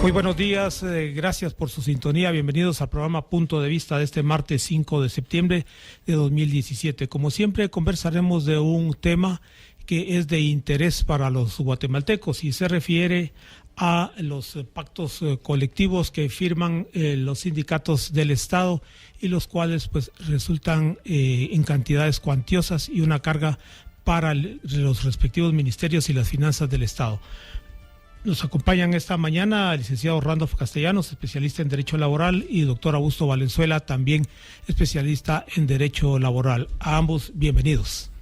Muy buenos días, gracias por su sintonía, bienvenidos al programa Punto de Vista de este martes 5 de septiembre de 2017. Como siempre conversaremos de un tema que es de interés para los guatemaltecos y se refiere a los pactos colectivos que firman los sindicatos del Estado y los cuales pues resultan en cantidades cuantiosas y una carga para los respectivos ministerios y las finanzas del Estado. Nos acompañan esta mañana el licenciado Randolph Castellanos, especialista en Derecho Laboral, y doctor Augusto Valenzuela, también especialista en Derecho Laboral. A ambos, bienvenidos.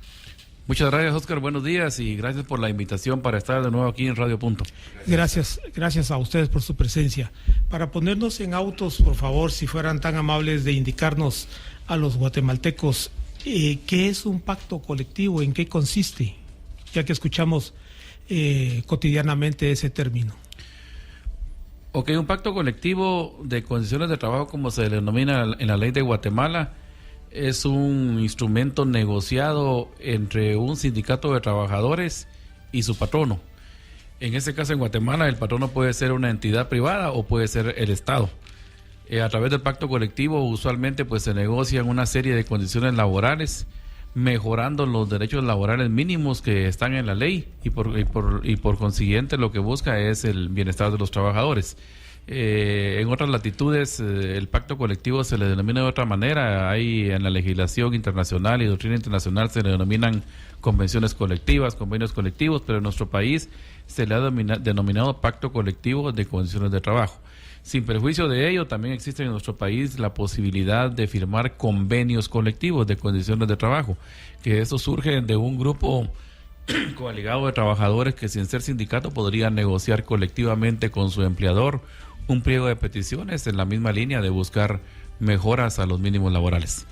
Muchas gracias, Oscar. Buenos días y gracias por la invitación para estar de nuevo aquí en Radio Punto. Gracias a ustedes por su presencia. Para ponernos en autos, por favor, si fueran tan amables de indicarnos a los guatemaltecos qué es un pacto colectivo, en qué consiste, ya que escuchamos cotidianamente ese término. Ok, un pacto colectivo de condiciones de trabajo, como se denomina en la ley de Guatemala, es un instrumento negociado entre un sindicato de trabajadores y su patrono. En este caso, en Guatemala, el patrono puede ser una entidad privada o puede ser el Estado. A través del pacto colectivo, usualmente pues se negocian una serie de condiciones laborales, mejorando los derechos laborales mínimos que están en la ley y por consiguiente lo que busca es el bienestar de los trabajadores. En otras latitudes el pacto colectivo se le denomina de otra manera. Hay en la legislación internacional y doctrina internacional se le denominan convenciones colectivas, convenios colectivos, pero en nuestro país se le ha denominado pacto colectivo de condiciones de trabajo. Sin perjuicio de ello, también existe en nuestro país la posibilidad de firmar convenios colectivos de condiciones de trabajo, que esto surge de un grupo coaligado de trabajadores que, sin ser sindicato, podrían negociar colectivamente con su empleador un pliego de peticiones en la misma línea de buscar mejoras a los mínimos laborales.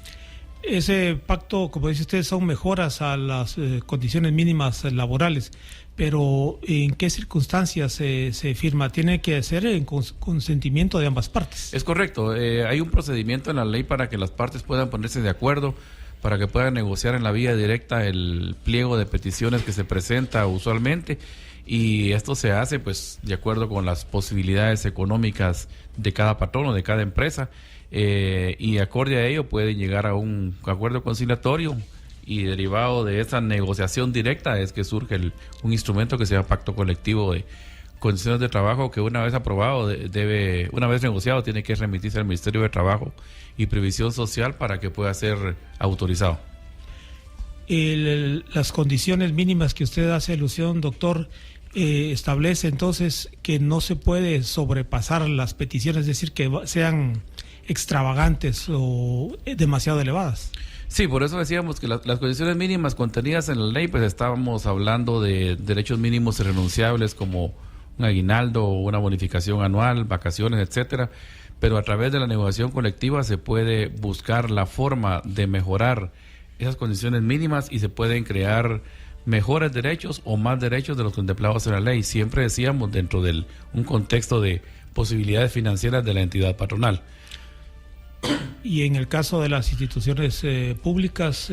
Ese pacto, como dice usted, son mejoras a las condiciones mínimas laborales, pero ¿en qué circunstancias se firma? ¿Tiene que ser en consentimiento de ambas partes? Es correcto, hay un procedimiento en la ley para que las partes puedan ponerse de acuerdo, para que puedan negociar en la vía directa el pliego de peticiones que se presenta usualmente, y esto se hace pues de acuerdo con las posibilidades económicas de cada patrono, de cada empresa, y acorde a ello pueden llegar a un acuerdo conciliatorio, y derivado de esa negociación directa es que surge un instrumento que se llama pacto colectivo de condiciones de trabajo, que una vez aprobado una vez negociado, tiene que remitirse al Ministerio de Trabajo y Previsión Social para que pueda ser autorizado. Las condiciones mínimas que usted hace alusión, doctor, establece entonces que no se puede sobrepasar las peticiones, es decir, que sean extravagantes o demasiado elevadas. Sí, por eso decíamos que las condiciones mínimas contenidas en la ley, pues estábamos hablando de derechos mínimos irrenunciables como un aguinaldo, una bonificación anual, vacaciones, etcétera, pero a través de la negociación colectiva se puede buscar la forma de mejorar esas condiciones mínimas y se pueden crear mejores derechos o más derechos de los contemplados en la ley. Siempre decíamos dentro de un contexto de posibilidades financieras de la entidad patronal. Y en el caso de las instituciones públicas,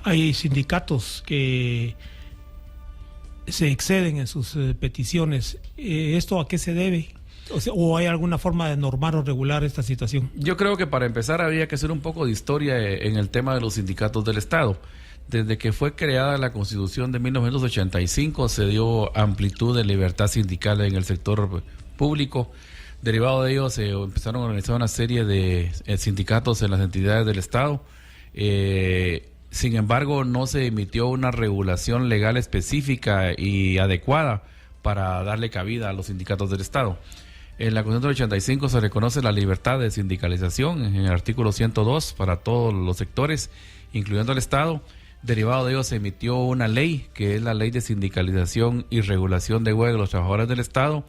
hay sindicatos que se exceden en sus peticiones. ¿Esto a qué se debe? ¿O hay alguna forma de normar o regular esta situación? Yo creo que para empezar habría que hacer un poco de historia en el tema de los sindicatos del Estado. Desde que fue creada la Constitución de 1985 se dio amplitud de libertad sindical en el sector público. Derivado de ello se empezaron a organizar una serie de sindicatos en las entidades del Estado. Sin embargo, no se emitió una regulación legal específica y adecuada para darle cabida a los sindicatos del Estado. En la Constitución del 85 se reconoce la libertad de sindicalización en el artículo 102 para todos los sectores, incluyendo el Estado. Derivado de ello se emitió una ley, que es la Ley de Sindicalización y Regulación de Huelga de los Trabajadores del Estado,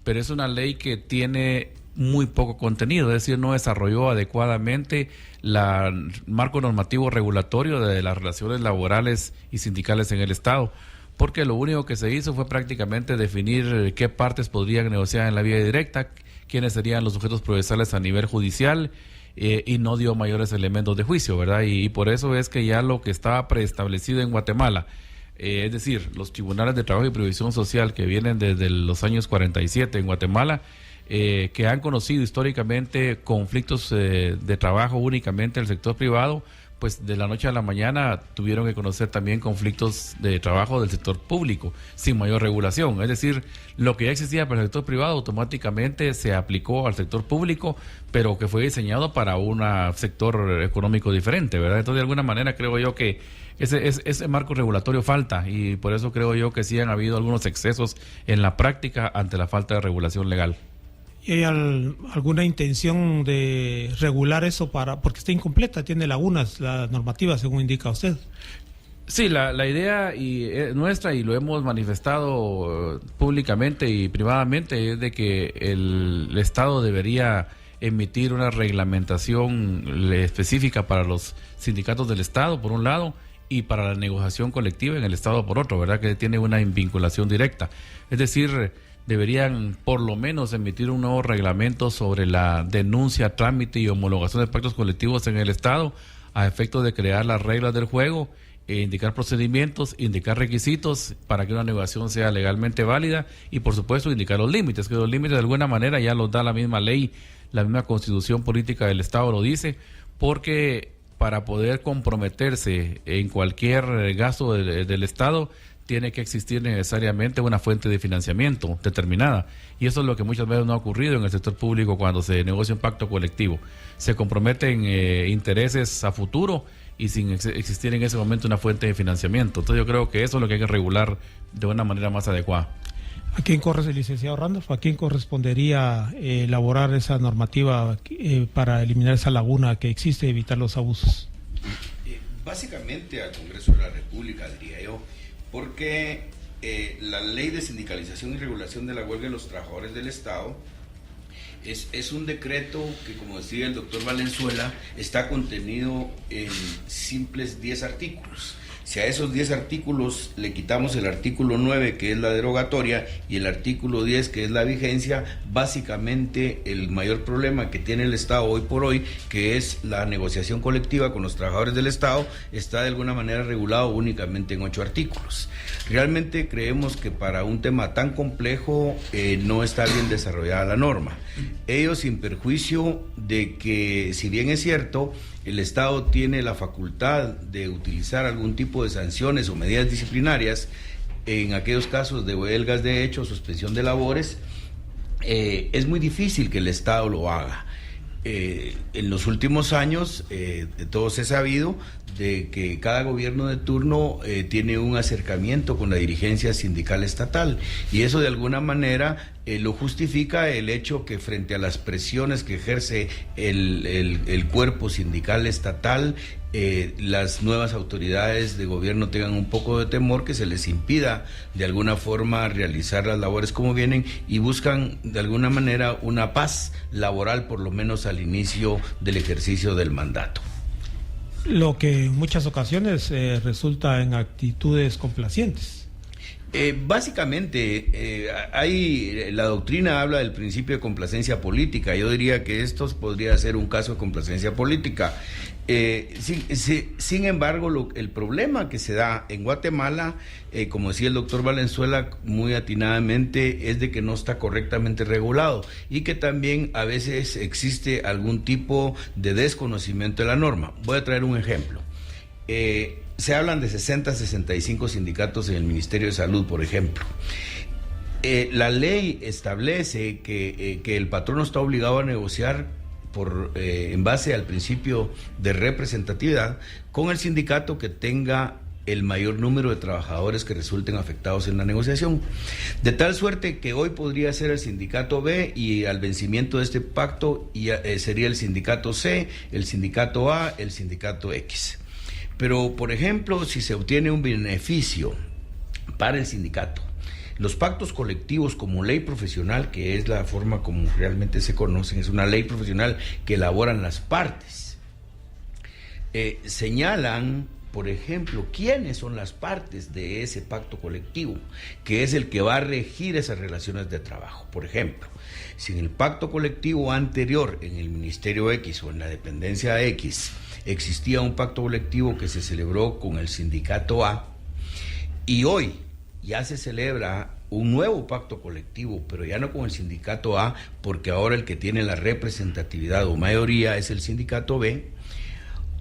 pero es una ley que tiene muy poco contenido, es decir, no desarrolló adecuadamente el marco normativo regulatorio de las relaciones laborales y sindicales en el Estado, porque lo único que se hizo fue prácticamente definir qué partes podrían negociar en la vía directa, quiénes serían los sujetos procesales a nivel judicial, y no dio mayores elementos de juicio, ¿verdad? Y por eso es que ya lo que estaba preestablecido en Guatemala Es decir, los tribunales de trabajo y previsión social que vienen desde los años 47 en Guatemala, que han conocido históricamente conflictos de trabajo únicamente del sector privado, pues de la noche a la mañana tuvieron que conocer también conflictos de trabajo del sector público sin mayor regulación. Es decir, lo que ya existía para el sector privado automáticamente se aplicó al sector público, pero que fue diseñado para un sector económico diferente, ¿verdad? Entonces, de alguna manera creo yo que ese marco regulatorio falta, y por eso creo yo que sí han habido algunos excesos en la práctica ante la falta de regulación legal. ¿Y hay alguna intención de regular eso porque está incompleta, tiene lagunas la normativa, según indica usted? Sí, la idea nuestra, y lo hemos manifestado públicamente y privadamente, es de que el Estado debería emitir una reglamentación específica para los sindicatos del Estado, por un lado, y para la negociación colectiva en el Estado, por otro, ¿verdad? Que tiene una vinculación directa. Es decir, deberían por lo menos emitir un nuevo reglamento sobre la denuncia, trámite y homologación de pactos colectivos en el Estado, a efecto de crear las reglas del juego, indicar procedimientos, indicar requisitos para que una negociación sea legalmente válida, y por supuesto indicar los límites, que los límites de alguna manera ya los da la misma ley, la misma constitución política del Estado lo dice, porque para poder comprometerse en cualquier gasto del Estado tiene que existir necesariamente una fuente de financiamiento determinada, y eso es lo que muchas veces no ha ocurrido en el sector público cuando se negocia un pacto colectivo. Se comprometen intereses a futuro y sin existir en ese momento una fuente de financiamiento. Entonces yo creo que eso es lo que hay que regular de una manera más adecuada. ¿A quién licenciado Randolph? ¿A quién correspondería elaborar esa normativa para eliminar esa laguna que existe y evitar los abusos? Básicamente al Congreso de la República, diría yo, porque la ley de sindicalización y regulación de la huelga de los trabajadores del Estado es un decreto que, como decía el doctor Valenzuela, está contenido en simples 10 artículos. Si a esos 10 artículos le quitamos el artículo 9, que es la derogatoria, y el artículo 10, que es la vigencia, básicamente el mayor problema que tiene el Estado hoy por hoy, que es la negociación colectiva con los trabajadores del Estado, está de alguna manera regulado únicamente en 8 artículos. Realmente creemos que para un tema tan complejo no está bien desarrollada la norma. Ello sin perjuicio de que, si bien es cierto, el Estado tiene la facultad de utilizar algún tipo de sanciones o medidas disciplinarias en aquellos casos de huelgas de hecho, suspensión de labores, es muy difícil que el Estado lo haga. En los últimos años, todos he sabido de que cada gobierno de turno tiene un acercamiento con la dirigencia sindical estatal, y eso de alguna manera lo justifica el hecho que, frente a las presiones que ejerce el cuerpo sindical estatal, las nuevas autoridades de gobierno tengan un poco de temor que se les impida de alguna forma realizar las labores como vienen, y buscan de alguna manera una paz laboral, por lo menos al inicio del ejercicio del mandato. Lo que en muchas ocasiones resulta en actitudes complacientes. Básicamente, la doctrina habla del principio de complacencia política. Yo diría que esto podría ser un caso de complacencia política. Sin embargo, el problema que se da en Guatemala, como decía el doctor Valenzuela muy atinadamente, es de que no está correctamente regulado, y que también a veces existe algún tipo de desconocimiento de la norma. Voy a traer un ejemplo. Se hablan de 65 sindicatos en el Ministerio de Salud, por ejemplo. La ley establece que el patrono está obligado a negociar en base al principio de representatividad con el sindicato que tenga el mayor número de trabajadores que resulten afectados en la negociación, de tal suerte que hoy podría ser el sindicato B, y al vencimiento de este pacto sería el sindicato C, el sindicato A, el sindicato X. Pero, por ejemplo, si se obtiene un beneficio para el sindicato, los pactos colectivos como ley profesional, que es la forma como realmente se conocen, es una ley profesional que elaboran las partes, señalan, por ejemplo, quiénes son las partes de ese pacto colectivo, que es el que va a regir esas relaciones de trabajo. Por ejemplo, si en el pacto colectivo anterior, en el Ministerio X o en la dependencia X, existía un pacto colectivo que se celebró con el sindicato A, Y hoy ya se celebra un nuevo pacto colectivo, pero ya no con el sindicato A, porque ahora el que tiene la representatividad o mayoría es el sindicato B.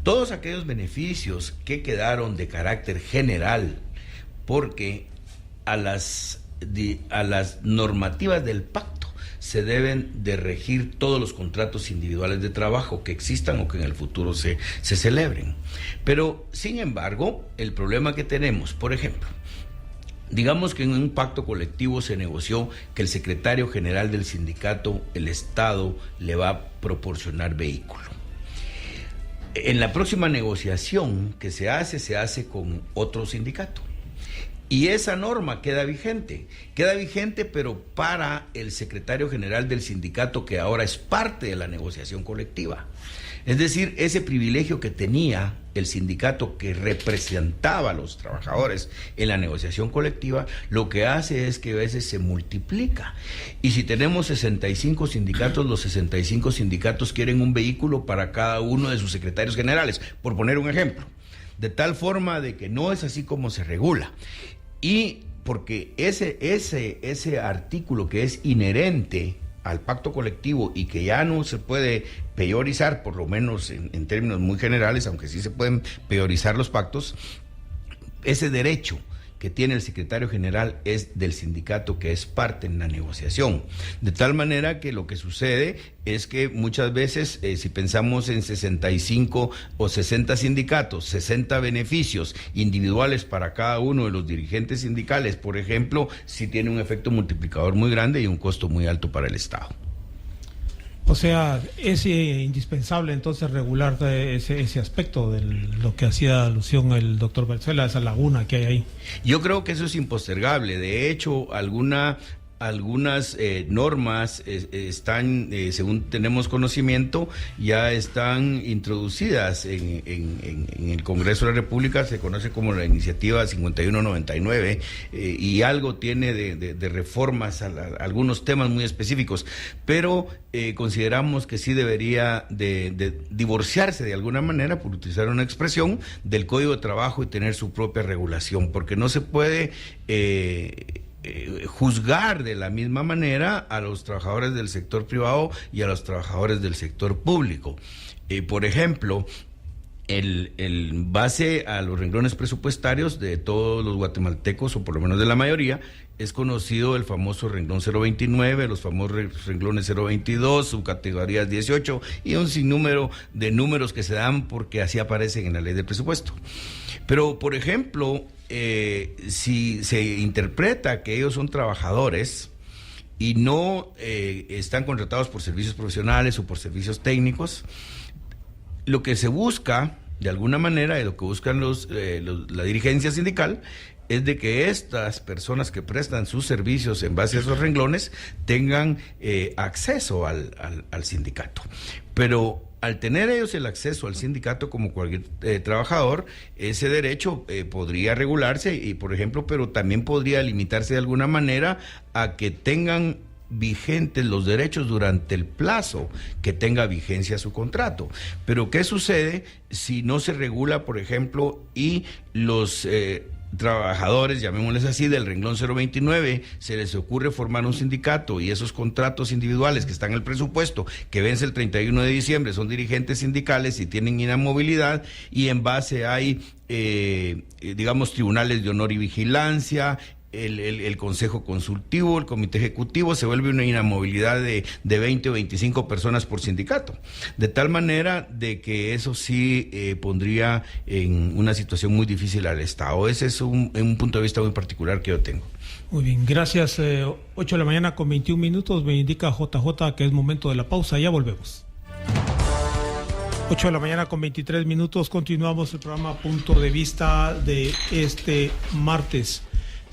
Todos aquellos beneficios que quedaron de carácter general, porque a las normativas del pacto se deben de regir todos los contratos individuales de trabajo que existan o que en el futuro se celebren. Pero, sin embargo, el problema que tenemos, por ejemplo, digamos que en un pacto colectivo se negoció que el secretario general del sindicato, el Estado, le va a proporcionar vehículo. En la próxima negociación que se hace con otro sindicato. Y esa norma queda vigente pero para el secretario general del sindicato, que ahora es parte de la negociación colectiva. Es decir, ese privilegio que tenía el sindicato que representaba a los trabajadores en la negociación colectiva, lo que hace es que a veces se multiplica. Y si tenemos 65 sindicatos, los 65 sindicatos quieren un vehículo para cada uno de sus secretarios generales, por poner un ejemplo. De tal forma de que no es así como se regula. Y porque ese artículo que es inherente al pacto colectivo y que ya no se puede priorizar, por lo menos en términos muy generales, aunque sí se pueden priorizar los pactos, ese derecho que tiene el secretario general es del sindicato que es parte en la negociación. De tal manera que lo que sucede es que muchas veces, si pensamos en 65 o 60 sindicatos, 60 beneficios individuales para cada uno de los dirigentes sindicales, por ejemplo, sí tiene un efecto multiplicador muy grande y un costo muy alto para el Estado. O sea, es indispensable entonces regular ese aspecto de lo que hacía alusión el doctor Valenzuela, esa laguna que hay ahí. Yo creo que eso es impostergable. De hecho, algunas normas están, según tenemos conocimiento, ya están introducidas en el Congreso de la República. Se conoce como la iniciativa 5199 y algo tiene de reformas a algunos temas muy específicos, pero consideramos que sí debería de divorciarse de alguna manera, por utilizar una expresión, del Código de Trabajo y tener su propia regulación, porque no se puede juzgar de la misma manera a los trabajadores del sector privado y a los trabajadores del sector público. Por ejemplo, el base a los renglones presupuestarios de todos los guatemaltecos, o por lo menos de la mayoría, es conocido el famoso renglón 029, los famosos renglones 022, subcategorías 18 y un sinnúmero de números que se dan porque así aparecen en la ley del presupuesto. Pero, por ejemplo, si se interpreta que ellos son trabajadores y no están contratados por servicios profesionales o por servicios técnicos, lo que se busca, de alguna manera, y lo que buscan la dirigencia sindical, es de que estas personas que prestan sus servicios en base a esos renglones tengan acceso al sindicato. Pero al tener ellos el acceso al sindicato como cualquier trabajador, ese derecho podría regularse y, por ejemplo, pero también podría limitarse de alguna manera a que tengan vigentes los derechos durante el plazo que tenga vigencia su contrato. Pero ¿qué sucede si no se regula, por ejemplo, y los trabajadores, llamémosles así, del renglón 029, se les ocurre formar un sindicato y esos contratos individuales que están en el presupuesto, que vence el 31 de diciembre, son dirigentes sindicales y tienen inamovilidad, y en base hay, digamos, tribunales de honor y vigilancia, el Consejo Consultivo, el Comité Ejecutivo, se vuelve una inamovilidad de 20 o 25 personas por sindicato. De tal manera de que eso sí pondría en una situación muy difícil al Estado. Ese es un punto de vista muy particular que yo tengo. Muy bien, gracias. 8 de la mañana con 21 minutos, me indica JJ que es momento de la pausa, ya volvemos. 8 de la mañana con 23 minutos, continuamos el programa Punto de Vista de este martes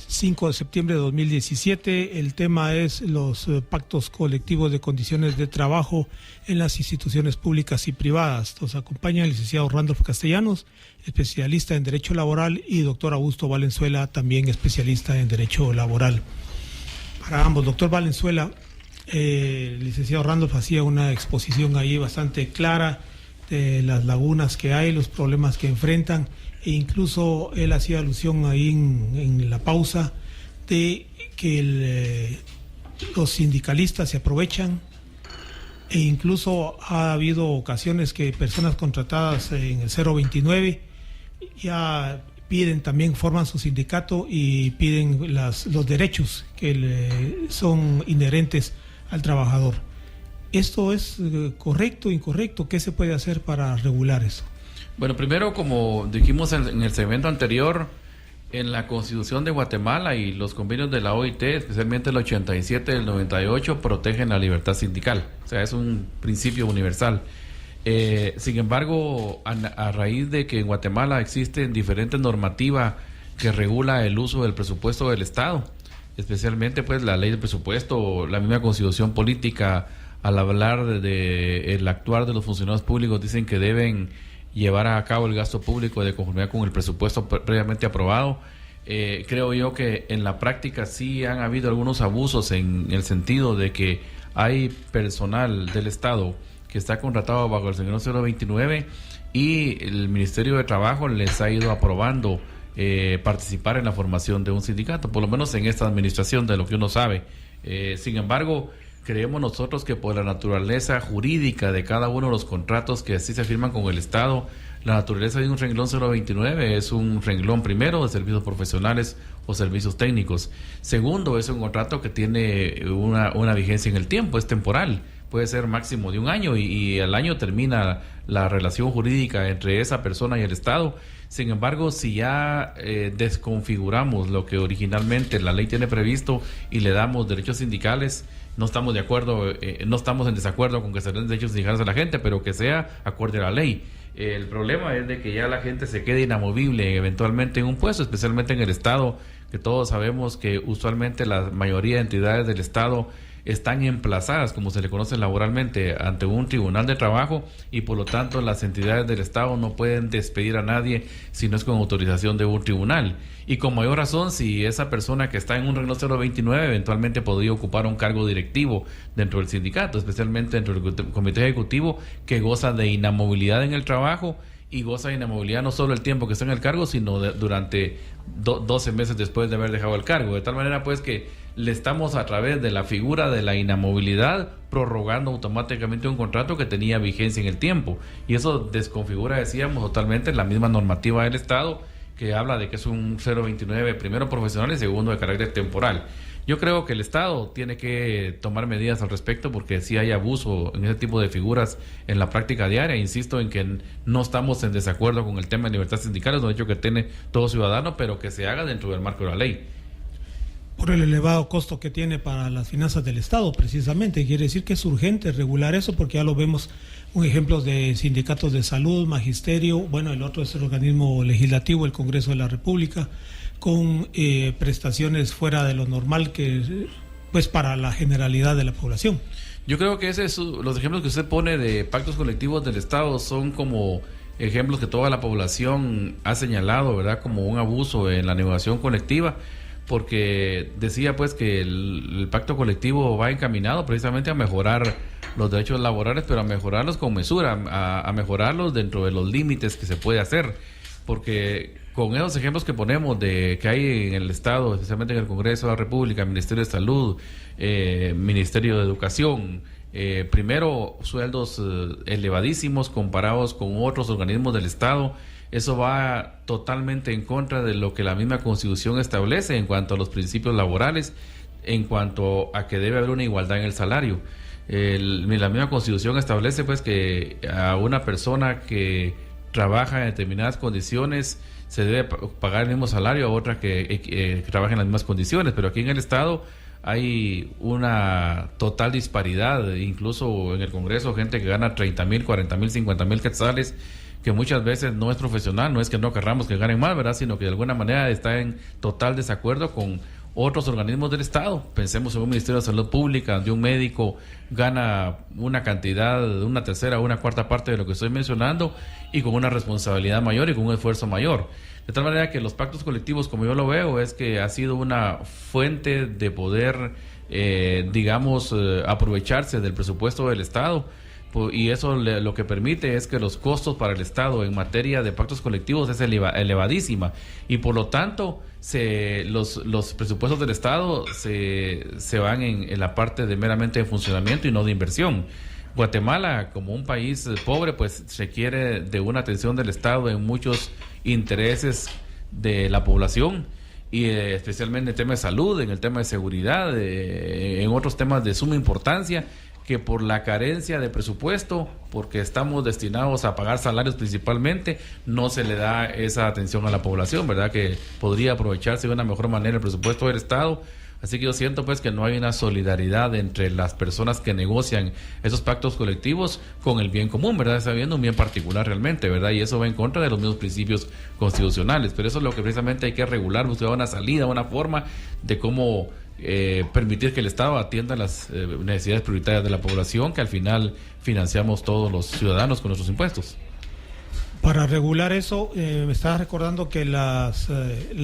5 de septiembre de 2017. El tema es los pactos colectivos de condiciones de trabajo en las instituciones públicas y privadas. Nos acompaña el licenciado Randolph Castellanos, especialista en Derecho Laboral, y doctor Augusto Valenzuela, también especialista en Derecho Laboral. Para ambos, doctor Valenzuela, el licenciado Randolph hacía una exposición ahí bastante clara de las lagunas que hay, los problemas que enfrentan, e incluso él hacía alusión ahí en la pausa de que los sindicalistas se aprovechan, e incluso ha habido ocasiones que personas contratadas en el 029 ya piden, también forman su sindicato y piden los derechos que son inherentes al trabajador. ¿Esto es correcto, incorrecto? ¿Qué se puede hacer para regular eso? Bueno, primero, como dijimos en el segmento anterior, en la Constitución de Guatemala y los convenios de la OIT, especialmente el 87 y el 98, protegen la libertad sindical. O sea, es un principio universal. Sin embargo, a raíz de que en Guatemala existen diferentes normativas que regula el uso del presupuesto del Estado, especialmente pues la ley de presupuesto, la misma Constitución política, al hablar de el actuar de los funcionarios públicos, dicen que deben llevar a cabo el gasto público de conformidad con el presupuesto previamente aprobado. Creo yo que en la práctica sí han habido algunos abusos en el sentido de que hay personal del Estado que está contratado bajo el segmento 029 y el Ministerio de Trabajo les ha ido aprobando participar en la formación de un sindicato, por lo menos en esta administración, de lo que uno sabe. Sin embargo, creemos nosotros que por la naturaleza jurídica de cada uno de los contratos que así se firman con el Estado, la naturaleza de un renglón 029 es un renglón, primero, de servicios profesionales o servicios técnicos. Segundo, es un contrato que tiene una vigencia en el tiempo, es temporal, puede ser máximo de un año y al año termina la relación jurídica entre esa persona y el Estado. Sin embargo, si ya desconfiguramos lo que originalmente la ley tiene previsto y le damos derechos sindicales, no estamos de acuerdo, no estamos en desacuerdo con que se den derechos sindicales a la gente, pero que sea acorde a la ley. El problema es de que ya la gente se quede inamovible eventualmente en un puesto, especialmente en el Estado, que todos sabemos que usualmente la mayoría de entidades del Estado están emplazadas, como se le conoce laboralmente, ante un tribunal de trabajo, y por lo tanto las entidades del Estado no pueden despedir a nadie si no es con autorización de un tribunal. Y con mayor razón si esa persona que está en un renglón 029 eventualmente podría ocupar un cargo directivo dentro del sindicato, especialmente dentro del comité ejecutivo, que goza de inamovilidad en el trabajo y goza de inamovilidad no solo el tiempo que está en el cargo, sino durante 12 meses después de haber dejado el cargo. De tal manera pues que le estamos, a través de la figura de la inamovilidad, prorrogando automáticamente un contrato que tenía vigencia en el tiempo, y eso desconfigura, decíamos, totalmente la misma normativa del Estado, que habla de que es un 029, primero profesional y segundo de carácter temporal. Yo creo que el Estado tiene que tomar medidas al respecto, porque sí hay abuso en ese tipo de figuras en la práctica diaria. Insisto en que no estamos en desacuerdo con el tema de libertad sindical, es un hecho que tiene todo ciudadano, pero que se haga dentro del marco de la ley. Por el elevado costo que tiene para las finanzas del Estado, precisamente. Quiere decir que es urgente regular eso, porque ya lo vemos, un ejemplo de sindicatos de salud, magisterio, bueno, el otro es el organismo legislativo, el Congreso de la República, con prestaciones fuera de lo normal, que pues para la generalidad de la población. Yo creo que los ejemplos que usted pone de pactos colectivos del Estado son como ejemplos que toda la población ha señalado, ¿verdad?, como un abuso en la negociación colectiva, porque decía pues que el pacto colectivo va encaminado precisamente a mejorar los derechos laborales, pero a mejorarlos con mesura, a mejorarlos dentro de los límites que se puede hacer, porque con esos ejemplos que ponemos de que hay en el Estado, especialmente en el Congreso de la República, Ministerio de Salud, Ministerio de Educación, primero sueldos elevadísimos comparados con otros organismos del Estado, eso va totalmente en contra de lo que la misma Constitución establece en cuanto a los principios laborales, en cuanto a que debe haber una igualdad en el salario. La misma Constitución establece pues que a una persona que trabaja en determinadas condiciones se debe pagar el mismo salario a otra que trabaja en las mismas condiciones, pero aquí en el Estado hay una total disparidad, incluso en el Congreso gente que gana 30,000, 40,000, 50,000 quetzales, que muchas veces no es profesional, no es que no querramos que ganen mal, ¿verdad?, sino que de alguna manera está en total desacuerdo con otros organismos del Estado. Pensemos en un Ministerio de Salud Pública, donde un médico gana una cantidad de una tercera o una cuarta parte de lo que estoy mencionando, y con una responsabilidad mayor y con un esfuerzo mayor. De tal manera que los pactos colectivos, como yo lo veo, es que ha sido una fuente de poder, aprovecharse del presupuesto del Estado, y eso lo que permite es que los costos para el Estado en materia de pactos colectivos es elevadísima, y por lo tanto los presupuestos del Estado se van en la parte de meramente de funcionamiento y no de inversión. Guatemala, como un país pobre, pues requiere de una atención del Estado en muchos intereses de la población, y especialmente en el tema de salud, en el tema de seguridad, en otros temas de suma importancia, que por la carencia de presupuesto, porque estamos destinados a pagar salarios principalmente, no se le da esa atención a la población, ¿verdad? Que podría aprovecharse de una mejor manera el presupuesto del Estado. Así que yo siento pues que no hay una solidaridad entre las personas que negocian esos pactos colectivos con el bien común, ¿verdad? Está habiendo un bien particular realmente, ¿verdad? Y eso va en contra de los mismos principios constitucionales. Pero eso es lo que precisamente hay que regular, buscar una salida, una forma de cómo permitir que el Estado atienda las necesidades prioritarias de la población, que al final financiamos todos los ciudadanos con nuestros impuestos. Para regular eso, me estaba recordando que la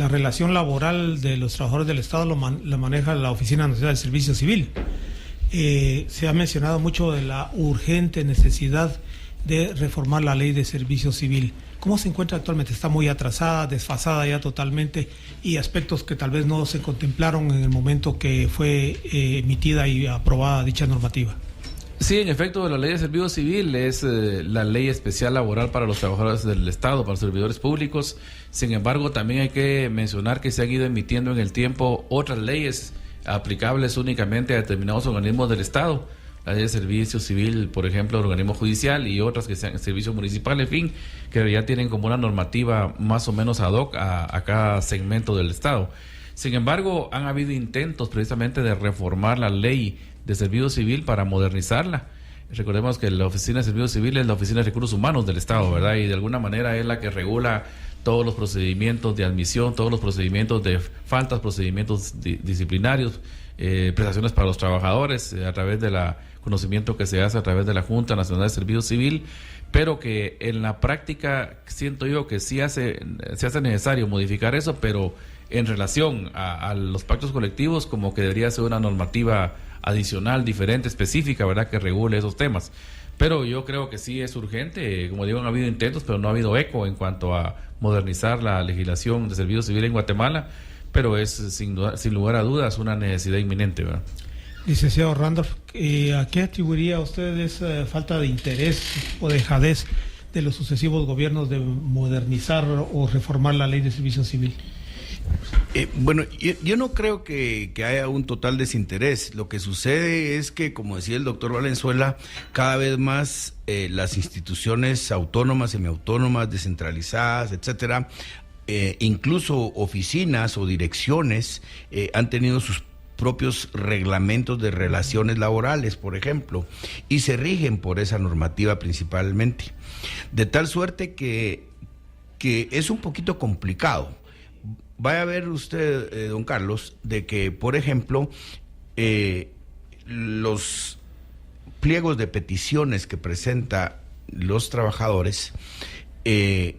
relación laboral de los trabajadores del Estado la maneja la Oficina Nacional de Servicio Civil. Se ha mencionado mucho de la urgente necesidad de reformar la ley de servicio civil. ¿Cómo se encuentra actualmente? ¿Está muy atrasada, desfasada ya totalmente, y aspectos que tal vez no se contemplaron en el momento que fue emitida y aprobada dicha normativa? Sí, en efecto, la ley de servicio civil es la ley especial laboral para los trabajadores del Estado, para los servidores públicos. Sin embargo, también hay que mencionar que se han ido emitiendo en el tiempo otras leyes aplicables únicamente a determinados organismos del Estado. La ley de servicio civil, por ejemplo, el organismo judicial, y otras que sean servicio municipal, en fin, que ya tienen como una normativa más o menos ad hoc a cada segmento del Estado. Sin embargo, han habido intentos precisamente de reformar la ley de servicio civil para modernizarla. Recordemos que la Oficina de Servicio Civil es la Oficina de Recursos Humanos del Estado, ¿verdad? Y de alguna manera es la que regula todos los procedimientos de admisión, todos los procedimientos de faltas, procedimientos disciplinarios, prestaciones para los trabajadores, a través del conocimiento que se hace a través de la Junta Nacional de Servicio Civil, pero que en la práctica siento yo que sí se hace necesario modificar eso, pero en relación a los pactos colectivos, como que debería ser una normativa adicional, diferente, específica, ¿verdad?, que regule esos temas. Pero yo creo que sí es urgente. Como digo, han habido intentos, pero no ha habido eco en cuanto a modernizar la legislación de servicio civil en Guatemala, pero es sin lugar a dudas una necesidad inminente, ¿verdad? Licenciado Randolph, ¿a qué atribuiría usted esa falta de interés o dejadez de los sucesivos gobiernos de modernizar o reformar la ley de servicio civil? Bueno, yo no creo que haya un total desinterés. Lo que sucede es que, como decía el doctor Valenzuela, cada vez más las instituciones autónomas, semiautónomas, descentralizadas, etcétera, incluso oficinas o direcciones han tenido sus propios reglamentos de relaciones laborales, por ejemplo, y se rigen por esa normativa principalmente, de tal suerte que es un poquito complicado. Vaya a ver usted, don Carlos, de que, por ejemplo, los pliegos de peticiones que presenta los trabajadores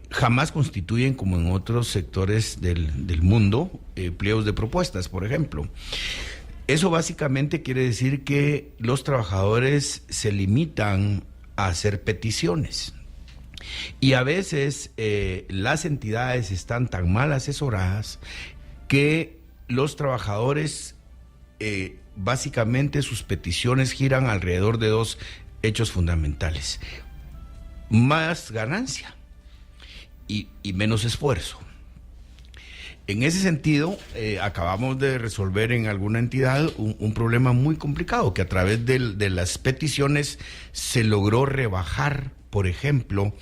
jamás constituyen, como en otros sectores del mundo, pliegos de propuestas, por ejemplo. Eso básicamente quiere decir que los trabajadores se limitan a hacer peticiones. Y a veces las entidades están tan mal asesoradas que los trabajadores, básicamente sus peticiones giran alrededor de dos hechos fundamentales: más ganancia y menos esfuerzo. En ese sentido, acabamos de resolver en alguna entidad un problema muy complicado, que a través de las peticiones se logró rebajar, por ejemplo,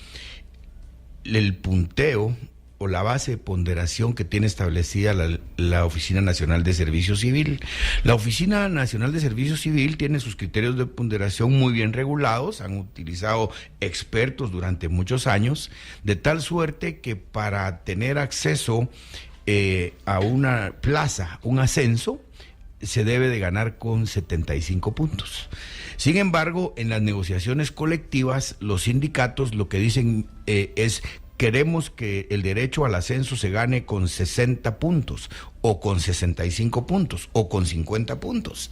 el punteo o la base de ponderación que tiene establecida la Oficina Nacional de Servicio Civil. La Oficina Nacional de Servicio Civil tiene sus criterios de ponderación muy bien regulados, han utilizado expertos durante muchos años, de tal suerte que para tener acceso a una plaza, un ascenso, se debe de ganar con 75 puntos. Sin embargo, en las negociaciones colectivas, los sindicatos lo que dicen es: queremos que el derecho al ascenso se gane con 60 puntos, o con 65 puntos, o con 50 puntos.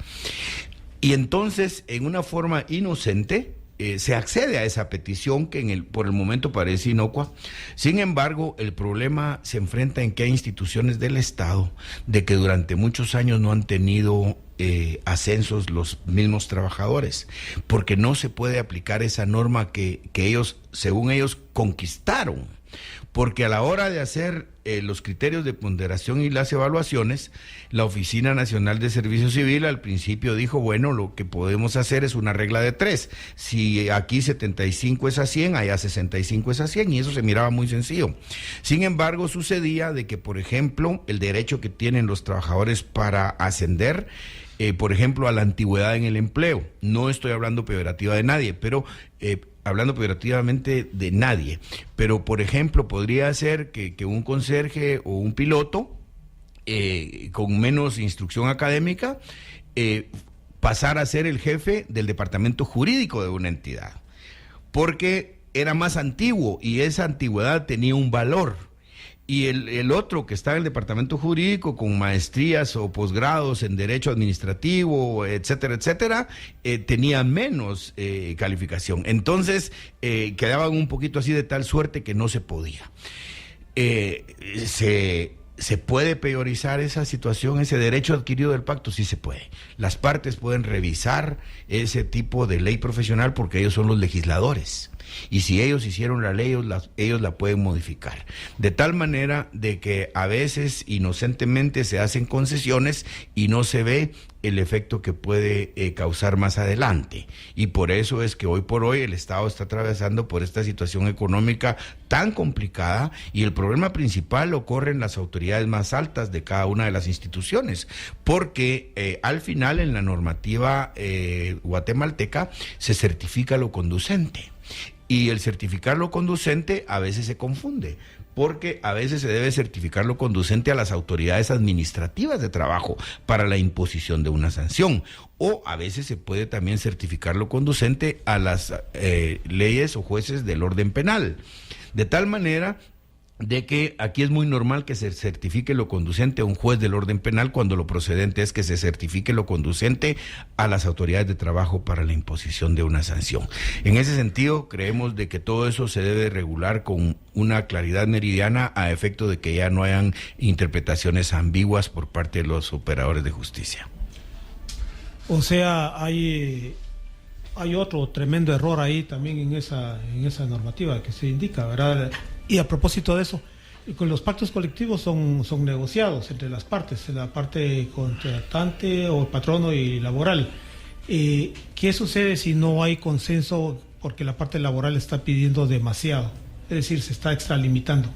Y entonces, en una forma inocente, se accede a esa petición que por el momento parece inocua. Sin embargo, el problema se enfrenta en que hay instituciones del Estado de que durante muchos años no han tenido ascensos los mismos trabajadores, porque no se puede aplicar esa norma que ellos, según ellos, conquistaron. Porque a la hora de hacer los criterios de ponderación y las evaluaciones, la Oficina Nacional de Servicio Civil al principio dijo, bueno, lo que podemos hacer es una regla de 3. Si aquí 75 es a 100, allá 65 es a 100, y eso se miraba muy sencillo. Sin embargo, sucedía de que, por ejemplo, el derecho que tienen los trabajadores para ascender, por ejemplo, a la antigüedad en el empleo, no estoy hablando peyorativa de nadie, pero hablando peyorativamente de nadie, pero por ejemplo podría ser que un conserje o un piloto con menos instrucción académica pasara a ser el jefe del departamento jurídico de una entidad, porque era más antiguo y esa antigüedad tenía un valor. Y el otro que está en el departamento jurídico con maestrías o posgrados en derecho administrativo, etcétera, etcétera, tenía menos calificación. Entonces quedaban un poquito así de tal suerte que no se podía. ¿Se puede peyorizar esa situación, ese derecho adquirido del pacto? Sí se puede. Las partes pueden revisar ese tipo de ley profesional porque ellos son los legisladores. Y si ellos hicieron la ley, ellos la pueden modificar. De tal manera de que a veces inocentemente se hacen concesiones y no se ve el efecto que puede causar más adelante. Y por eso es que hoy por hoy el Estado está atravesando por esta situación económica tan complicada, y el problema principal ocurre en las autoridades más altas de cada una de las instituciones, porque al final en la normativa guatemalteca se certifica lo conducente. Y el certificar lo conducente a veces se confunde, porque a veces se debe certificar lo conducente a las autoridades administrativas de trabajo para la imposición de una sanción, o a veces se puede también certificar lo conducente a las leyes o jueces del orden penal, de tal manera de que aquí es muy normal que se certifique lo conducente a un juez del orden penal, cuando lo procedente es que se certifique lo conducente a las autoridades de trabajo para la imposición de una sanción. En ese sentido, creemos de que todo eso se debe regular con una claridad meridiana, a efecto de que ya no hayan interpretaciones ambiguas por parte de los operadores de justicia. O sea, hay otro tremendo error ahí también en esa normativa que se indica, ¿verdad? Y a propósito de eso, con los pactos colectivos son negociados entre las partes, la parte contratante o patrono y laboral. ¿Qué sucede si no hay consenso porque la parte laboral está pidiendo demasiado? Es decir, se está extralimitando.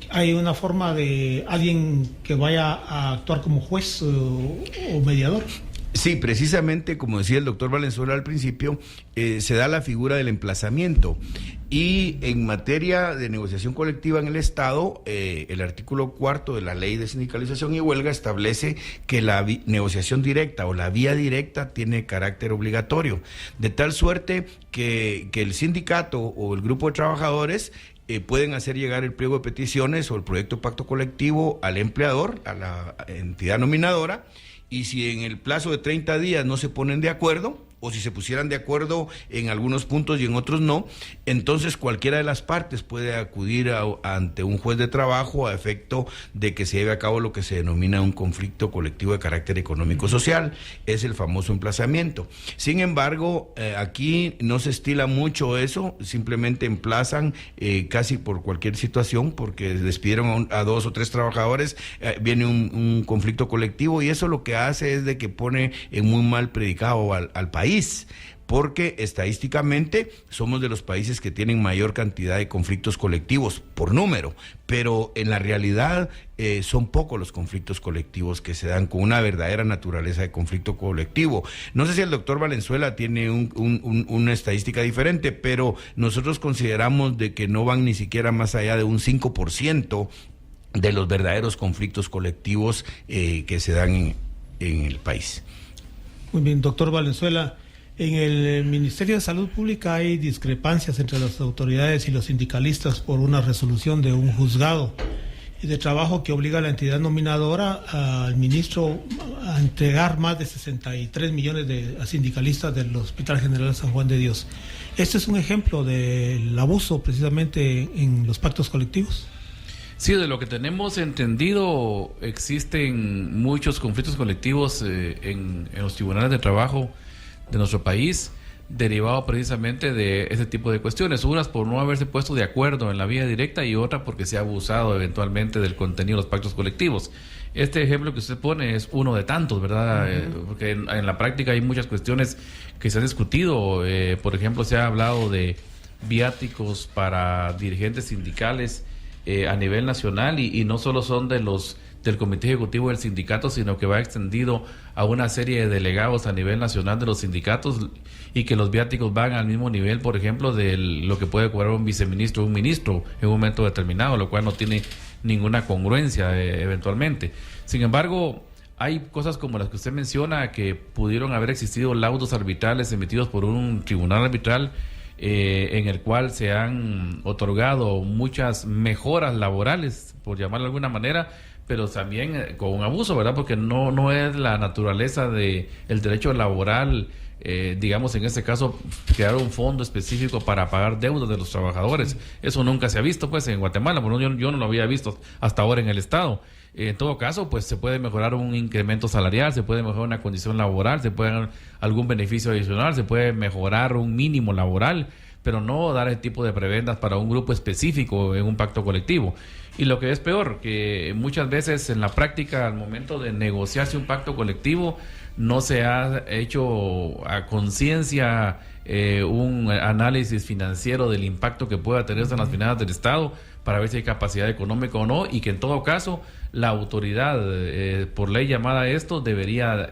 ¿Hay una forma de alguien que vaya a actuar como juez o mediador? Sí, precisamente como decía el doctor Valenzuela al principio, se da la figura del emplazamiento, y en materia de negociación colectiva en el Estado, el artículo 4 de la Ley de Sindicalización y Huelga establece que la negociación directa o la vía directa tiene carácter obligatorio, de tal suerte que el sindicato o el grupo de trabajadores pueden hacer llegar el pliego de peticiones o el proyecto de pacto colectivo al empleador, a la entidad nominadora, y si en el plazo de 30 días no se ponen de acuerdo, o si se pusieran de acuerdo en algunos puntos y en otros no, entonces cualquiera de las partes puede acudir ante un juez de trabajo a efecto de que se lleve a cabo lo que se denomina un conflicto colectivo de carácter económico-social, es el famoso emplazamiento. Sin embargo, aquí no se estila mucho eso, simplemente emplazan casi por cualquier situación, porque despidieron a 2 o 3 trabajadores, viene un conflicto colectivo, y eso lo que hace es de que pone en muy mal predicado al país, porque estadísticamente somos de los países que tienen mayor cantidad de conflictos colectivos por número, pero en la realidad son pocos los conflictos colectivos que se dan con una verdadera naturaleza de conflicto colectivo. No sé si el doctor Valenzuela tiene una estadística diferente, pero nosotros consideramos de que no van ni siquiera más allá de un 5% de los verdaderos conflictos colectivos que se dan en el país. Muy bien, doctor Valenzuela. En el Ministerio de Salud Pública hay discrepancias entre las autoridades y los sindicalistas por una resolución de un juzgado. de trabajo que obliga a la entidad nominadora al ministro a entregar más de 63 millones a sindicalistas del Hospital General San Juan de Dios. ¿Este es un ejemplo del abuso precisamente en los pactos colectivos? Sí, de lo que tenemos entendido, existen muchos conflictos colectivos en los tribunales de trabajo de nuestro país, derivado precisamente de ese tipo de cuestiones, unas por no haberse puesto de acuerdo en la vía directa y otra porque se ha abusado eventualmente del contenido de los pactos colectivos. Este ejemplo que usted pone es uno de tantos, ¿verdad? Porque en la práctica hay muchas cuestiones que se han discutido. Por ejemplo, se ha hablado de viáticos para dirigentes sindicales a nivel nacional y no solo son del Comité Ejecutivo del Sindicato, sino que va extendido a una serie de delegados a nivel nacional de los sindicatos y que los viáticos van al mismo nivel, por ejemplo, de lo que puede cobrar un viceministro o un ministro en un momento determinado, lo cual no tiene ninguna congruencia eventualmente. Sin embargo, hay cosas como las que usted menciona que pudieron haber existido laudos arbitrales emitidos por un tribunal arbitral en el cual se han otorgado muchas mejoras laborales, por llamarlo de alguna manera, pero también con un abuso, ¿verdad? Porque no es la naturaleza del derecho laboral, digamos, en este caso, crear un fondo específico para pagar deudas de los trabajadores. Eso nunca se ha visto, pues, en Guatemala, porque yo no lo había visto hasta ahora en el Estado. En todo caso, pues se puede mejorar un incremento salarial, se puede mejorar una condición laboral, se puede dar algún beneficio adicional, se puede mejorar un mínimo laboral, pero no dar ese tipo de prebendas para un grupo específico en un pacto colectivo. Y lo que es peor, que muchas veces en la práctica, al momento de negociarse un pacto colectivo, no se ha hecho a conciencia un análisis financiero del impacto que pueda tener en las finanzas del Estado para ver si hay capacidad económica o no, y que en todo caso la autoridad, por ley llamada esto, debería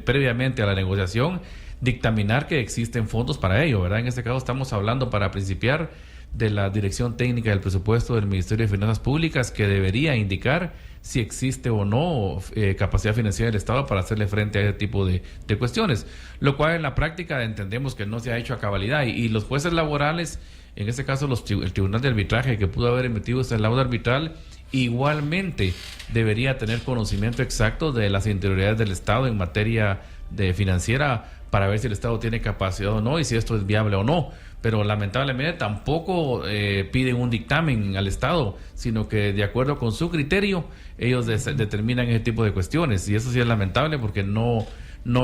previamente a la negociación dictaminar que existen fondos para ello, ¿verdad? En este caso estamos hablando, para principiar, de la Dirección Técnica del Presupuesto del Ministerio de Finanzas Públicas, que debería indicar si existe o no capacidad financiera del Estado para hacerle frente a ese tipo de cuestiones, lo cual en la práctica entendemos que no se ha hecho a cabalidad, y los jueces laborales, en este caso el Tribunal de Arbitraje, que pudo haber emitido ese laudo arbitral, igualmente debería tener conocimiento exacto de las interioridades del Estado en materia de financiera, para ver si el Estado tiene capacidad o no y si esto es viable o no. Pero lamentablemente tampoco piden un dictamen al Estado, sino que de acuerdo con su criterio ellos determinan ese tipo de cuestiones, y eso sí es lamentable, porque no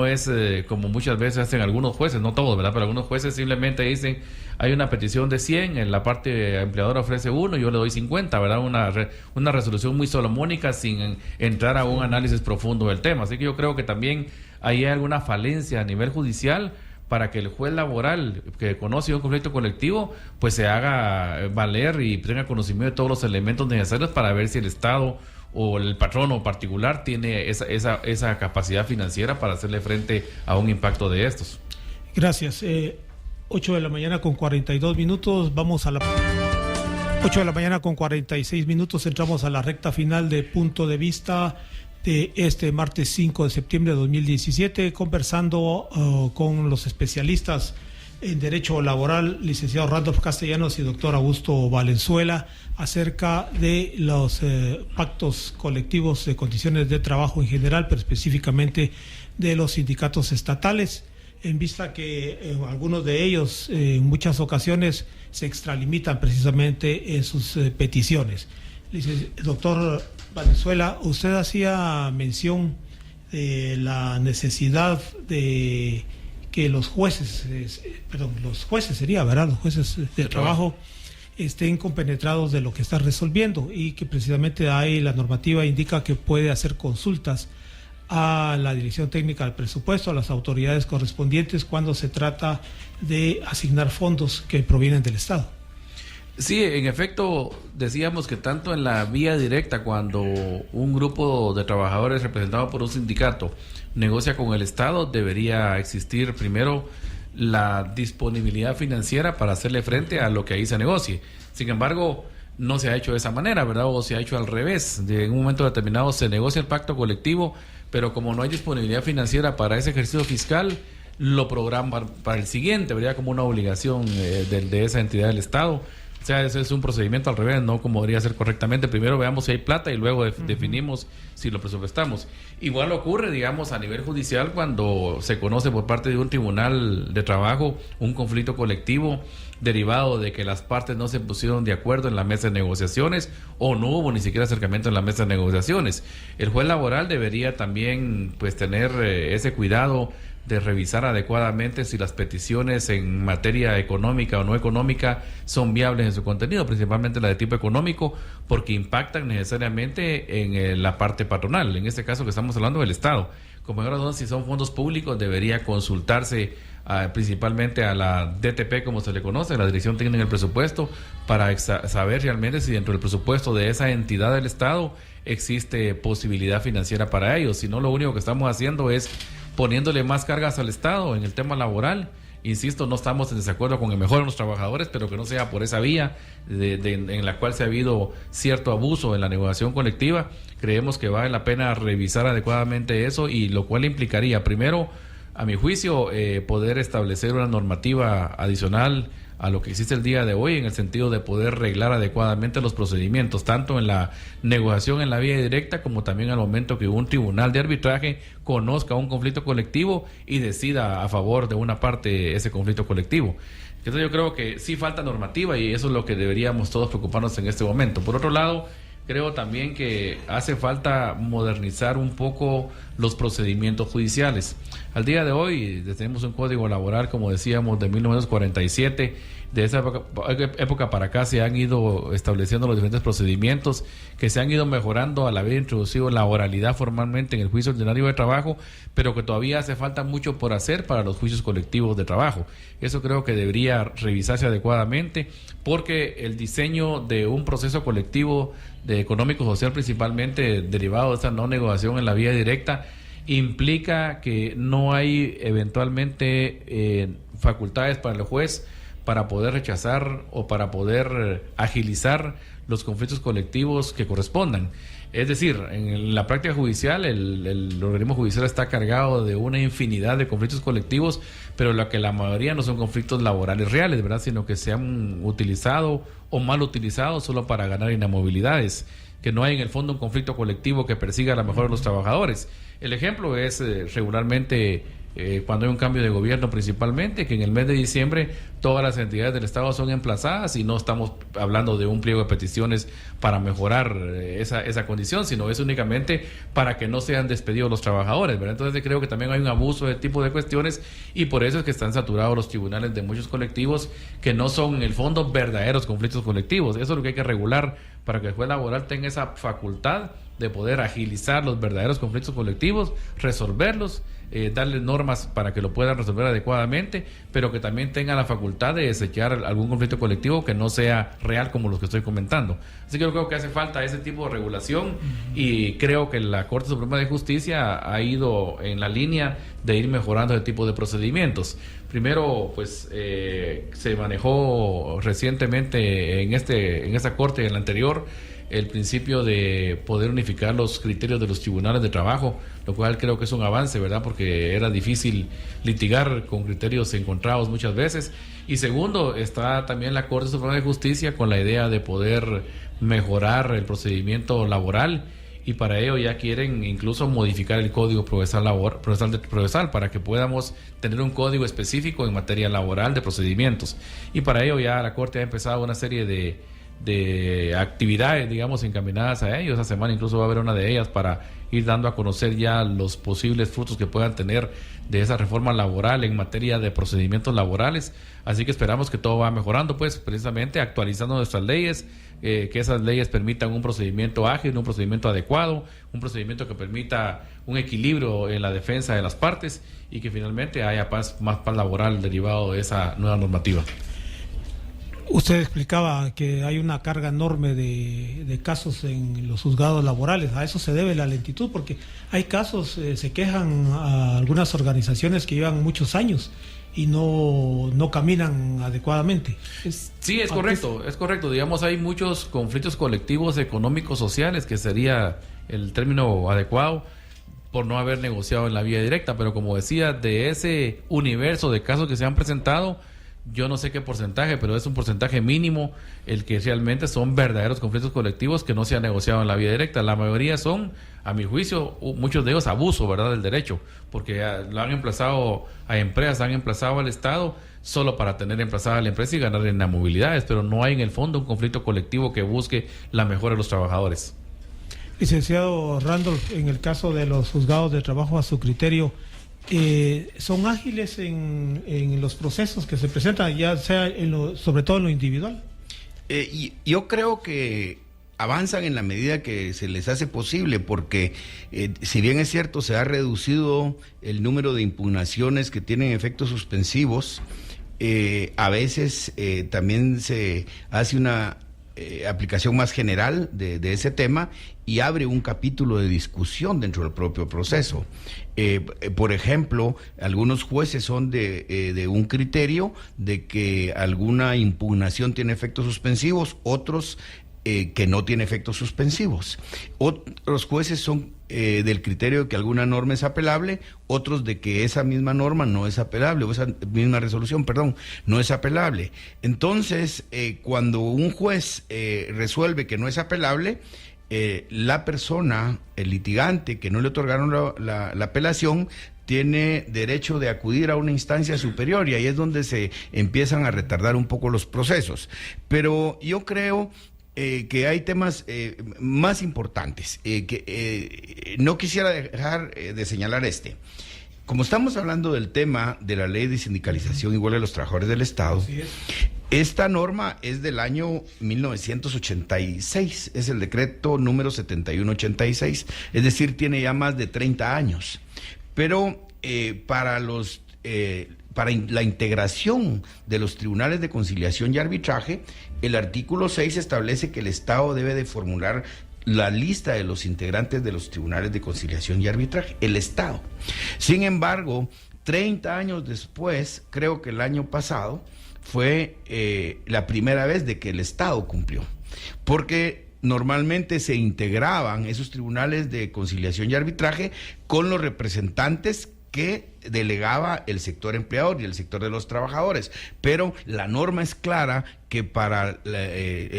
es como muchas veces hacen algunos jueces, no todos, ¿verdad? Pero algunos jueces simplemente dicen, hay una petición de 100, en la parte empleadora ofrece 1, yo le doy 50, ¿verdad? Una resolución muy solomónica sin entrar a un análisis profundo del tema. Así que yo creo que también ahí hay alguna falencia a nivel judicial para que el juez laboral que conoce un conflicto colectivo pues se haga valer y tenga conocimiento de todos los elementos necesarios para ver si el Estado o el patrono particular tiene esa capacidad financiera para hacerle frente a un impacto de estos. Gracias. 8 de la mañana con 42 minutos, vamos a la 8 de la mañana con 46 minutos, entramos a la recta final de Punto de Vista de este martes 5 de septiembre de 2017, conversando con los especialistas en Derecho Laboral, licenciado Randolph Castellanos y doctor Augusto Valenzuela, acerca de los pactos colectivos de condiciones de trabajo en general, pero específicamente de los sindicatos estatales, en vista que algunos de ellos en muchas ocasiones se extralimitan precisamente en sus peticiones. Doctor Valenzuela, usted hacía mención de la necesidad de que los jueces, los jueces de trabajo estén compenetrados de lo que está resolviendo, y que precisamente ahí la normativa indica que puede hacer consultas a la Dirección Técnica del Presupuesto, a las autoridades correspondientes cuando se trata de asignar fondos que provienen del Estado. Sí, en efecto, decíamos que tanto en la vía directa, cuando un grupo de trabajadores representado por un sindicato negocia con el Estado, debería existir primero la disponibilidad financiera para hacerle frente a lo que ahí se negocie. Sin embargo, no se ha hecho de esa manera, ¿verdad? O se ha hecho al revés. En un momento determinado se negocia el pacto colectivo, pero como no hay disponibilidad financiera para ese ejercicio fiscal, lo programan para el siguiente, ¿verdad? Como una obligación de esa entidad del Estado, O sea, ese es un procedimiento al revés, no como debería ser correctamente. Primero veamos si hay plata y luego definimos si lo presupuestamos. Igual ocurre, digamos, a nivel judicial cuando se conoce por parte de un tribunal de trabajo un conflicto colectivo derivado de que las partes no se pusieron de acuerdo en la mesa de negociaciones o no hubo ni siquiera acercamiento en la mesa de negociaciones. El juez laboral debería también pues tener ese cuidado de revisar adecuadamente si las peticiones en materia económica o no económica son viables en su contenido, principalmente la de tipo económico, porque impactan necesariamente en la parte patronal, en este caso que estamos hablando del Estado. Como ahora si son fondos públicos, debería consultarse principalmente a la DTP, como se le conoce, la Dirección Técnica del Presupuesto, para saber realmente si dentro del presupuesto de esa entidad del Estado existe posibilidad financiera para ellos. Si no, lo único que estamos haciendo es poniéndole más cargas al Estado en el tema laboral. Insisto, no estamos en desacuerdo con el mejor de los trabajadores, pero que no sea por esa vía en la cual se ha habido cierto abuso en la negociación colectiva. Creemos que vale la pena revisar adecuadamente eso, y lo cual implicaría, primero, a mi juicio, poder establecer una normativa adicional a lo que existe el día de hoy, en el sentido de poder reglar adecuadamente los procedimientos, tanto en la negociación en la vía directa, como también al momento que un tribunal de arbitraje conozca un conflicto colectivo y decida a favor de una parte ese conflicto colectivo. Entonces yo creo que sí falta normativa, y eso es lo que deberíamos todos preocuparnos en este momento. Por otro lado, creo también que hace falta modernizar un poco los procedimientos judiciales. Al día de hoy tenemos un código laboral, como decíamos, de 1947. De esa época para acá se han ido estableciendo los diferentes procedimientos que se han ido mejorando al haber introducido la oralidad formalmente en el juicio ordinario de trabajo, pero que todavía hace falta mucho por hacer para los juicios colectivos de trabajo. Eso creo que debería revisarse adecuadamente, porque el diseño de un proceso colectivo de económico-social, principalmente derivado de esta no negociación en la vía directa, implica que no hay eventualmente facultades para el juez para poder rechazar o para poder agilizar los conflictos colectivos que correspondan. Es decir, en la práctica judicial, el organismo judicial está cargado de una infinidad de conflictos colectivos, pero la mayoría no son conflictos laborales reales, ¿verdad?, sino que se han utilizado o mal utilizado solo para ganar inamovilidades, que no hay en el fondo un conflicto colectivo que persiga la mejora de los trabajadores. El ejemplo es regularmente cuando hay un cambio de gobierno, principalmente, que en el mes de diciembre todas las entidades del Estado son emplazadas, y no estamos hablando de un pliego de peticiones para mejorar esa condición, sino es únicamente para que no sean despedidos los trabajadores, ¿verdad? Entonces creo que también hay un abuso de tipo de cuestiones, y por eso es que están saturados los tribunales de muchos colectivos que no son en el fondo verdaderos conflictos colectivos. Eso es lo que hay que regular, para que el juez laboral tenga esa facultad de poder agilizar los verdaderos conflictos colectivos, resolverlos, darles normas para que lo puedan resolver adecuadamente, pero que también tengan la facultad de desechar algún conflicto colectivo que no sea real, como los que estoy comentando. Así que yo creo que hace falta ese tipo de regulación, y creo que la Corte Suprema de Justicia ha ido en la línea de ir mejorando ese tipo de procedimientos. Primero, pues se manejó recientemente en esta Corte y en la anterior el principio de poder unificar los criterios de los tribunales de trabajo, lo cual creo que es un avance, ¿verdad?, porque era difícil litigar con criterios encontrados muchas veces. Y segundo, está también la Corte Suprema de Justicia con la idea de poder mejorar el procedimiento laboral, y para ello ya quieren incluso modificar el Código Procesal para que podamos tener un código específico en materia laboral de procedimientos. Y para ello ya la Corte ha empezado una serie de actividades, digamos, encaminadas a ello. Esta semana incluso va a haber una de ellas para ir dando a conocer ya los posibles frutos que puedan tener de esa reforma laboral en materia de procedimientos laborales. Así que esperamos que todo va mejorando, pues precisamente actualizando nuestras leyes, que esas leyes permitan un procedimiento ágil, un procedimiento adecuado, un procedimiento que permita un equilibrio en la defensa de las partes, y que finalmente haya más paz laboral derivado de esa nueva normativa. Usted explicaba que hay una carga enorme de casos en los juzgados laborales. A eso se debe la lentitud, porque hay casos, se quejan a algunas organizaciones que llevan muchos años y no caminan adecuadamente. Sí, es correcto. Digamos, hay muchos conflictos colectivos económicos sociales, que sería el término adecuado, por no haber negociado en la vía directa. Pero como decía, de ese universo de casos que se han presentado, yo no sé qué porcentaje, pero es un porcentaje mínimo el que realmente son verdaderos conflictos colectivos que no se han negociado en la vía directa. La mayoría son, a mi juicio, muchos de ellos abuso, ¿verdad?, del derecho, porque lo han emplazado a empresas, han emplazado al Estado solo para tener emplazada a la empresa y ganar en las movilidades, pero no hay en el fondo un conflicto colectivo que busque la mejora de los trabajadores. Licenciado Randolph, en el caso de los juzgados de trabajo, a su criterio, ¿son ágiles en los procesos que se presentan, ya sea sobre todo en lo individual? Yo creo que avanzan en la medida que se les hace posible, porque si bien es cierto, se ha reducido el número de impugnaciones que tienen efectos suspensivos, a veces también se hace una aplicación más general de ese tema y abre un capítulo de discusión dentro del propio proceso. Por ejemplo, algunos jueces son de un criterio de que alguna impugnación tiene efectos suspensivos, otros que no tiene efectos suspensivos. Otros jueces son del criterio de que alguna norma es apelable, otros de que esa misma norma no es apelable, o esa misma resolución, perdón, no es apelable. Entonces, cuando un juez resuelve que no es apelable, la persona, el litigante que no le otorgaron la apelación, tiene derecho de acudir a una instancia superior, y ahí es donde se empiezan a retardar un poco los procesos. Pero yo creo que hay temas más importantes, que no quisiera dejar de señalar este. Como estamos hablando del tema de la ley de sindicalización y huelga de los trabajadores del Estado, esta norma es del año 1986, es el decreto número 7186, es decir, tiene ya más de 30 años. Pero para la integración de los tribunales de conciliación y arbitraje, el artículo 6 establece que el Estado debe de formular la lista de los integrantes de los tribunales de conciliación y arbitraje, el Estado. Sin embargo, 30 años después, creo que el año pasado, fue la primera vez de que el Estado cumplió, porque normalmente se integraban esos tribunales de conciliación y arbitraje con los representantes que delegaba el sector empleador y el sector de los trabajadores, pero la norma es clara que para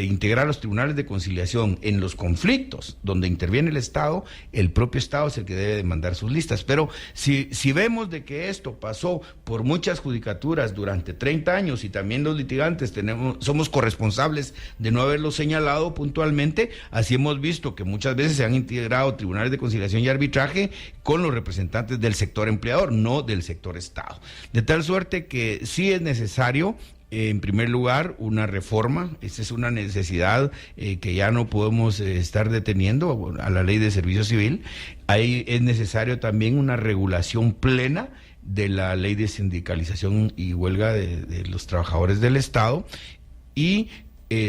integrar los tribunales de conciliación en los conflictos donde interviene el Estado, el propio Estado es el que debe de mandar sus listas. Pero si vemos de que esto pasó por muchas judicaturas durante 30 años y también los litigantes somos corresponsables de no haberlo señalado puntualmente, así hemos visto que muchas veces se han integrado tribunales de conciliación y arbitraje con los representantes del sector empleador, no del sector Estado. De tal suerte que sí es necesario, en primer lugar, una reforma. Esta es una necesidad que ya no podemos estar deteniendo a la ley de servicio civil. Ahí es necesario también una regulación plena de la ley de sindicalización y huelga de los trabajadores del Estado, y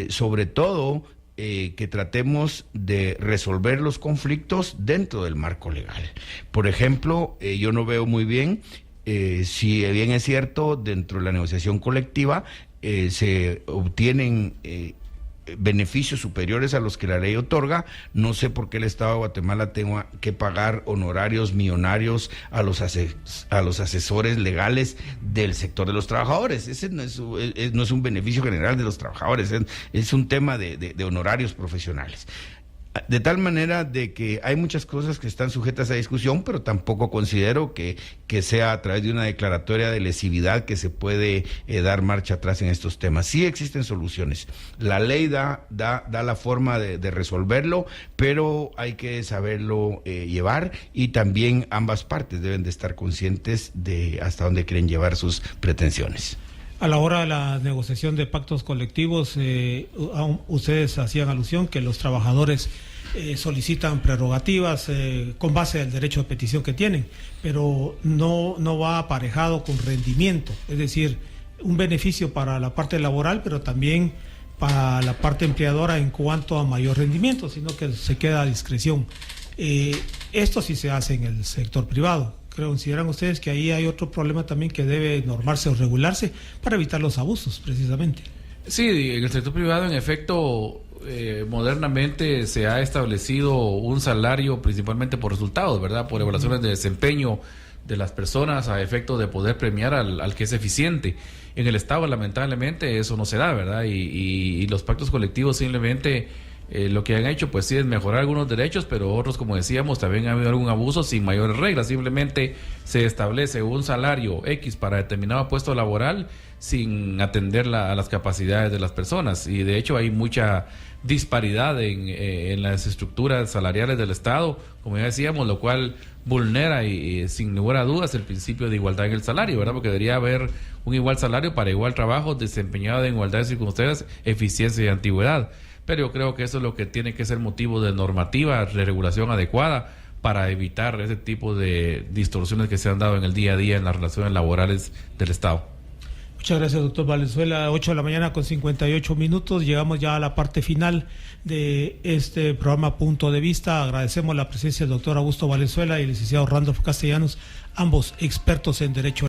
sobre todo que tratemos de resolver los conflictos dentro del marco legal. Por ejemplo, yo no veo muy bien si bien es cierto, dentro de la negociación colectiva se obtienen beneficios superiores a los que la ley otorga. No sé por qué el Estado de Guatemala tenga que pagar honorarios millonarios a los asesores legales del sector de los trabajadores. Ese no es un beneficio general de los trabajadores, es un tema de honorarios profesionales. De tal manera de que hay muchas cosas que están sujetas a discusión, pero tampoco considero que sea a través de una declaratoria de lesividad que se puede dar marcha atrás en estos temas. Sí existen soluciones. La ley da la forma de resolverlo, pero hay que saberlo llevar, y también ambas partes deben de estar conscientes de hasta dónde quieren llevar sus pretensiones. A la hora de la negociación de pactos colectivos, ustedes hacían alusión que los trabajadores solicitan prerrogativas con base al derecho de petición que tienen, pero no va aparejado con rendimiento, es decir, un beneficio para la parte laboral, pero también para la parte empleadora en cuanto a mayor rendimiento, sino que se queda a discreción. Esto sí se hace en el sector privado. ¿Consideran ustedes que ahí hay otro problema también que debe normarse o regularse para evitar los abusos, precisamente? Sí, en el sector privado, en efecto, modernamente se ha establecido un salario principalmente por resultados, ¿verdad? Por evaluaciones de desempeño de las personas a efecto de poder premiar al que es eficiente. En el Estado, lamentablemente, eso no se da, ¿verdad? Y los pactos colectivos simplemente lo que han hecho, pues sí, es mejorar algunos derechos, pero otros, como decíamos, también ha habido algún abuso sin mayores reglas. Simplemente se establece un salario X para determinado puesto laboral sin atender a las capacidades de las personas. Y de hecho hay mucha disparidad en las estructuras salariales del Estado, como ya decíamos, lo cual vulnera y sin lugar a dudas el principio de igualdad en el salario, ¿verdad? Porque debería haber un igual salario para igual trabajo desempeñado en igualdad de circunstancias, eficiencia y antigüedad. Pero yo creo que eso es lo que tiene que ser motivo de normativa, de regulación adecuada para evitar ese tipo de distorsiones que se han dado en el día a día en las relaciones laborales del Estado. Muchas gracias, doctor Valenzuela. 8 de la mañana con 58 minutos. Llegamos ya a la parte final de este programa Punto de Vista. Agradecemos la presencia del doctor Augusto Valenzuela y el licenciado Randolph Castellanos, ambos expertos en Derecho.